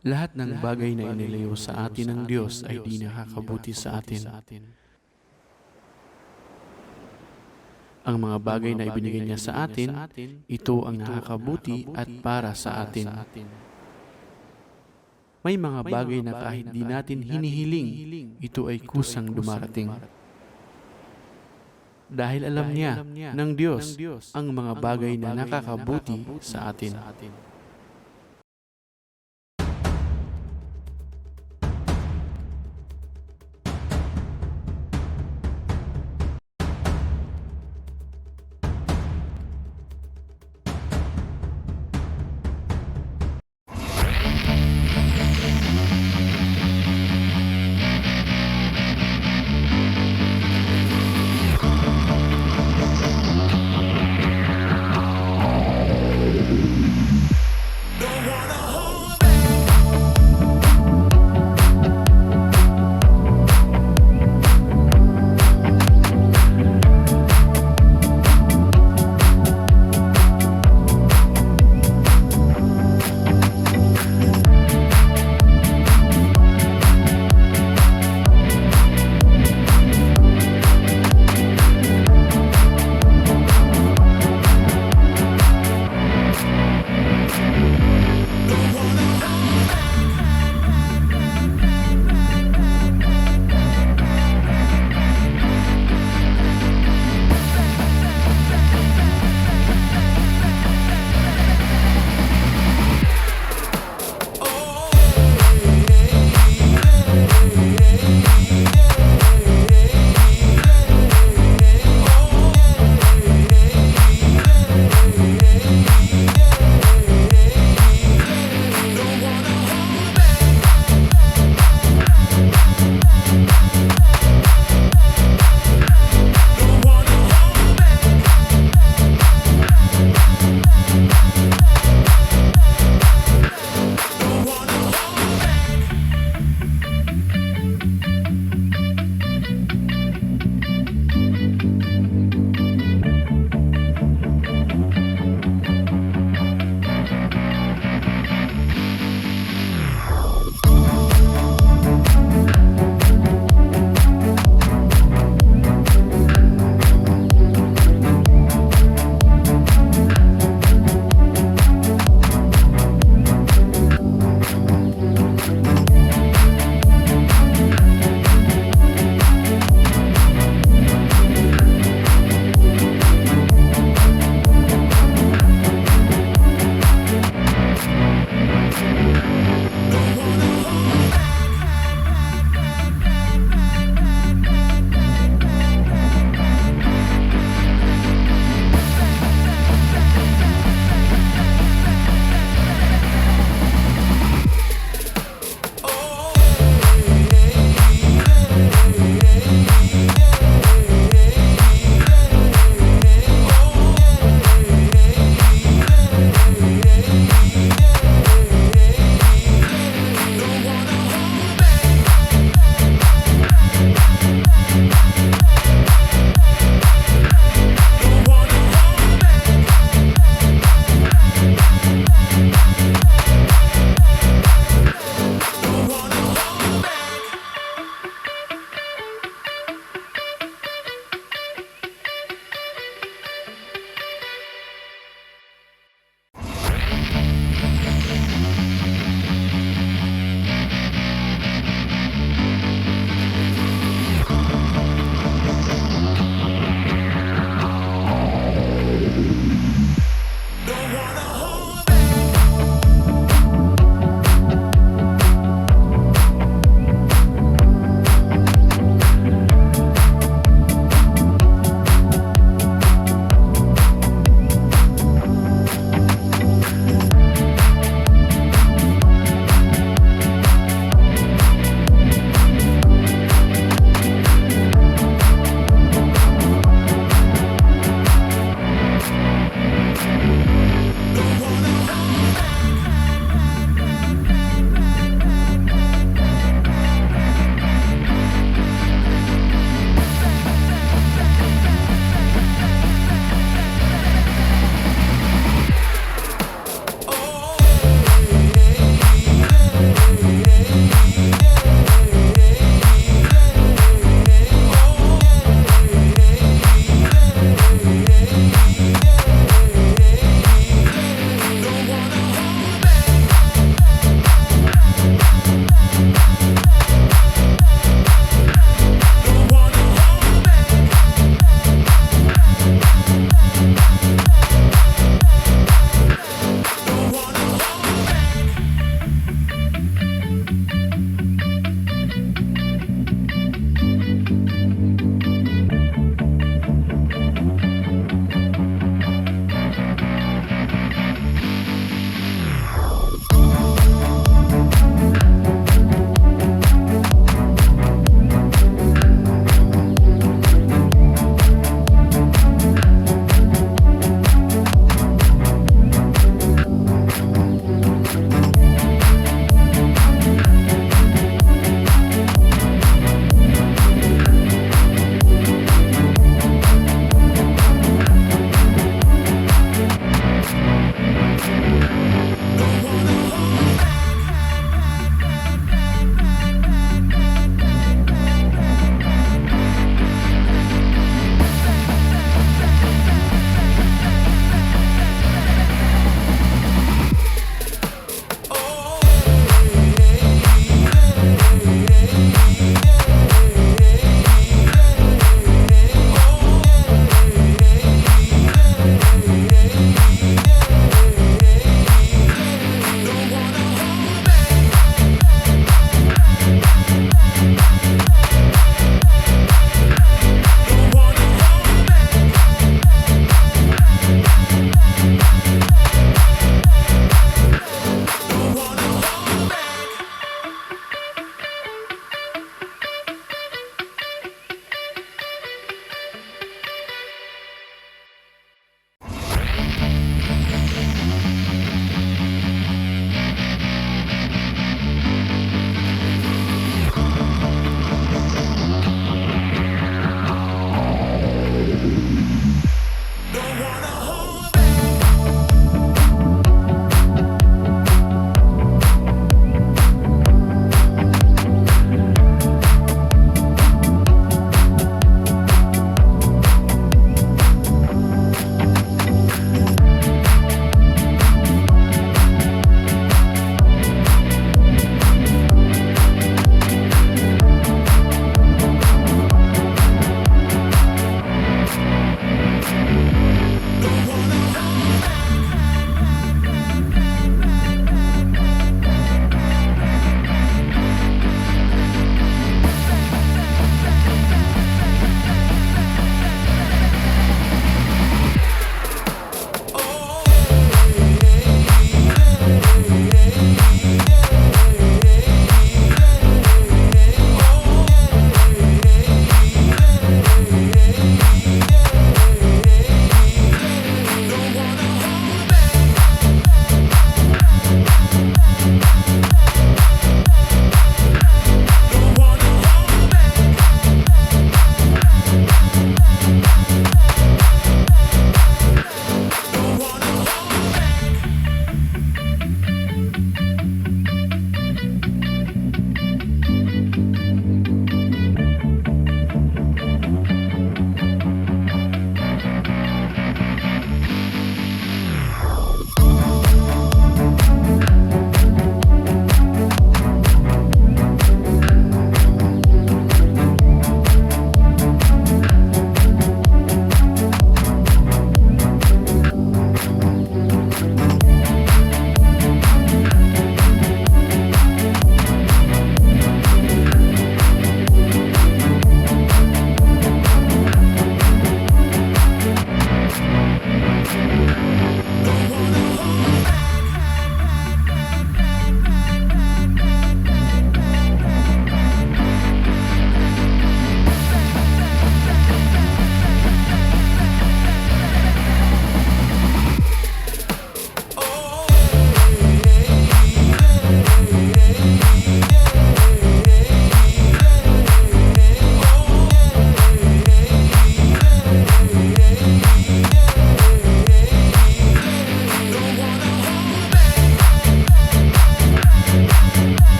Lahat ng bagay na inilayo sa atin ng Diyos ay di nakakabuti sa atin. Ang mga bagay na ibinigay niya sa atin, ito ang nakakabuti at para sa atin. May mga bagay na kahit di natin hinihiling, ito ay kusang dumarating. Dahil alam niya ng Diyos ang mga bagay na nakakabuti sa atin.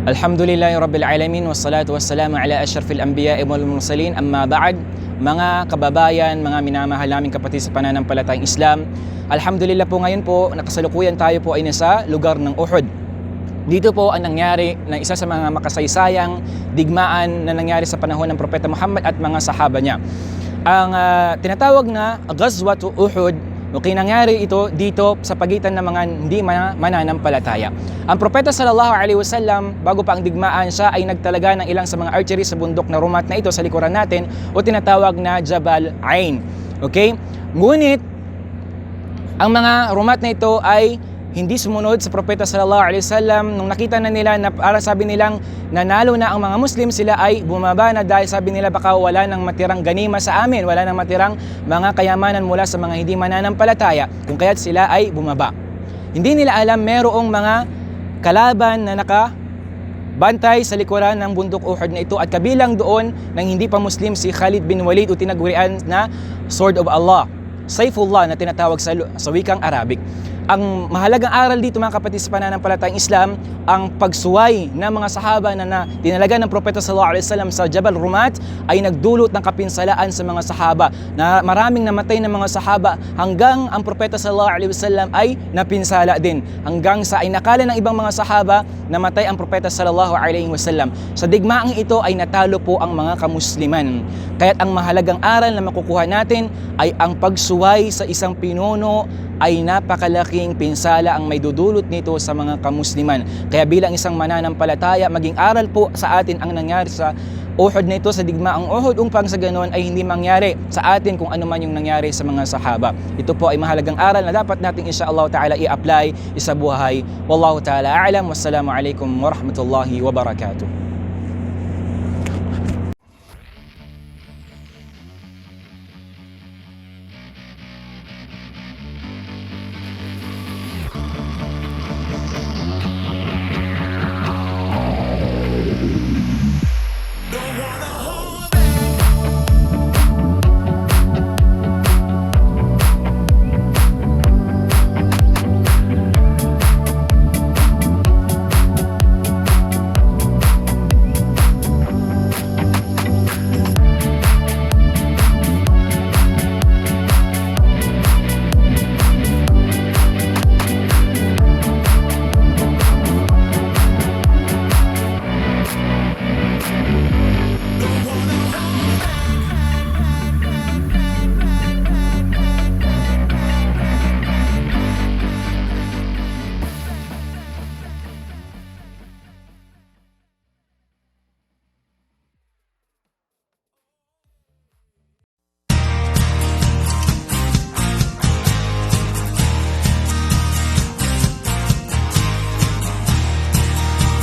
Alhamdulillahi Rabbil Alamin, wassalatu wassalamu ala asyrafil anbiya'i wal mursalin, amma ba'd. Mga kababayan, mga minamahal naming kapatid sa pananampalatayang Islam, alhamdulillah po ngayon po, nakasalukuyan tayo po ay nasa lugar ng Uhud. Dito po ang nangyari na isa sa mga makasaysayang digmaan na nangyari sa panahon ng Propeta Muhammad at mga sahaba niya. Ang tinatawag na Ghazwatu Uhud, okay, nangyari ito dito sa pagitan ng mga hindi mananampalataya. Ang Propeta sallallahu alaihi wasallam, bago pa ang digmaan, siya ay nagtalaga ng ilang sa mga archery sa bundok na rumat na ito sa likuran natin o tinatawag na Jabal Ain. Okay? Ngunit ang mga rumat na ito ay hindi sumunod sa Propeta sallallahu alaihi wasallam. Nung nakita na nila na para sabi nilang nanalo na ang mga Muslim, sila ay bumaba na dahil sabi nila baka wala nang matirang ganima sa amin, wala nang matirang mga kayamanan mula sa mga hindi mananampalataya, kung kaya't sila ay bumaba. Hindi nila alam merong mga kalaban na nakabantay sa likuran ng bundok Uhud na ito, at kabilang doon ng hindi pa Muslim si Khalid bin Walid o tinagurian na Sword of Allah, Saifullah na tinatawag sa wikang Arabic. Ang mahalagang aral dito mga kapatid sa pananampalatayang Islam, ang pagsuway ng mga sahaba na tinalaga ng Propeta sallallahu alaihi wasallam sa Jabal Rumat ay nagdulot ng kapinsalaan sa mga sahaba, na maraming namatay ng mga sahaba hanggang ang Propeta sallallahu alaihi wasallam ay napinsala din, hanggang sa ay nakala ng ibang mga sahaba namatay ang Propeta sallallahu alaihi wasallam. Sa digmaang ito ay natalo po ang mga kamusliman. Kaya't ang mahalagang aral na makukuha natin ay ang pagsuway sa isang pinuno ay napakalaking pinsala ang may dudulot nito sa mga kamusliman. Kaya bilang isang mananampalataya, maging aral po sa atin ang nangyari sa Uhud na ito, sa digmaang Uhud, upang sa ganoon ay hindi mangyari sa atin kung ano man yung nangyari sa mga sahaba. Ito po ay mahalagang aral na dapat natin insyaAllah ta'ala i-apply sa buhay. Wallahu ta'ala a'lam. Wassalamu alaikum warahmatullahi wabarakatuh.